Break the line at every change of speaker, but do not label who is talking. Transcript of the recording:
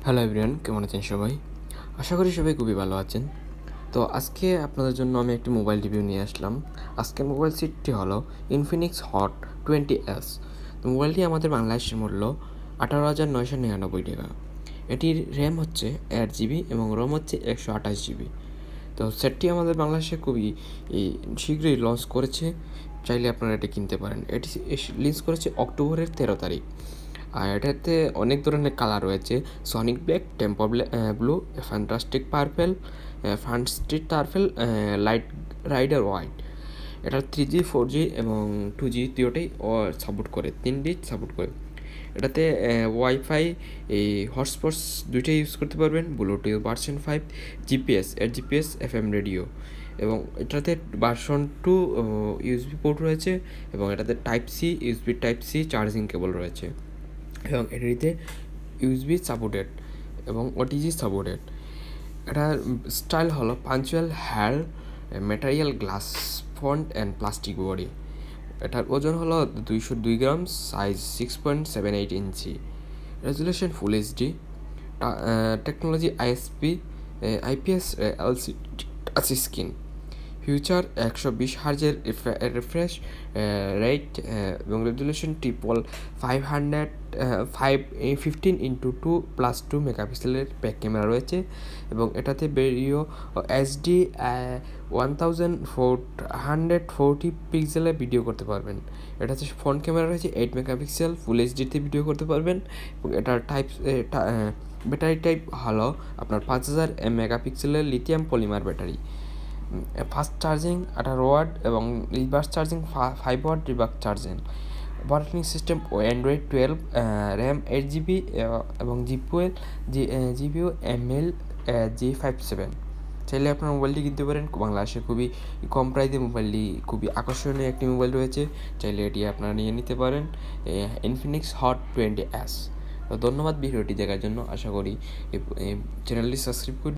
Hello everyone, কেমন আছেন সবাই? আশা করি সবাই খুবই ভালো আছেন। তো আজকে আপনাদের জন্য আমি একটি মোবাইল রিভিউ নিয়ে আসলাম। আজকের মোবাইল সেটটি হলো ইনফিনিক্স হট 20S। তো মোবাইলটি আমাদের বাংলাদেশের মূল্য 18,999 টাকা। এটির র্যাম হচ্ছে 8 GB এবং রোম হচ্ছে 128 GB। তো সেটটি আমাদের বাংলাদেশে খুবই শীঘ্রই লঞ্চ করেছে, চাইলে আপনারা এটি কিনতে পারেন। এটি লঞ্চ করেছে অক্টোবরের 13 তারিখ। আর এটাতে অনেক ধরনের কালার রয়েছে: sonic black, tempo blue, fantastic purple, fantastic purple, light rider white. এটা 3G 4G এবং 2G দুটোই সাপোর্ট করে, 3D সাপোর্ট করে। এটাতে ওয়াইফাই, হটস্পটস দুইটাই ইউজ করতে পারবেন, Bluetooth version 5, GPS FM radio, এবং এটাতে ভার্সন 2 USB পোর্ট রয়েছে, এবং এটাতে USB type C charging cable রয়েছে, এবং এটিতে ইউএসবি সাপোর্টেড এবং ওটিজি সাপোর্টেড। এটার স্টাইল হলো পাঞ্চুয়াল হেয়ার material, glass front and plastic body. এটার ওজন হলো 202 গ্রাম, size 6.78 inch, resolution full HD, technology IPS LCD screen, feature 120 হার্জের রিফ্রেশ রেট, এবং রেজুলেশন 15x2 মেগাপিক্সেলের ব্যাক ক্যামেরা রয়েছে, এবং এটাতে বেরিও HD 1440 পিক্সেলে ভিডিও করতে পারবেন। এটাতে ফ্রন্ট ক্যামেরা রয়েছে 8 মেগাপিক্সেল, ফুল এইচডিতে ভিডিও করতে পারবেন, এবং এটার ব্যাটারি টাইপ হলো আপনার 5000 মেগাপিক্সেলের lithium polymer battery. Fast charging 18 watt এবং reverse charging 5 watt reverse charging. Operating system Android 12, RAM 8 GB, এবং জিপিইউ ML G57। চাইলে আপনার মোবাইলটি কিনতে পারেন। বাংলাদেশে খুবই কম প্রাইসে মোবাইলটি খুবই আকর্ষণীয় একটি মোবাইল রয়েছে, চাইলে এটি আপনারা নিয়ে নিতে পারেন, ইনফিনিক্স হট 20S। তো ধন্যবাদ ভিডিওটি দেখার জন্য। আশা করি চ্যানেলটি সাবস্ক্রাইব করুন।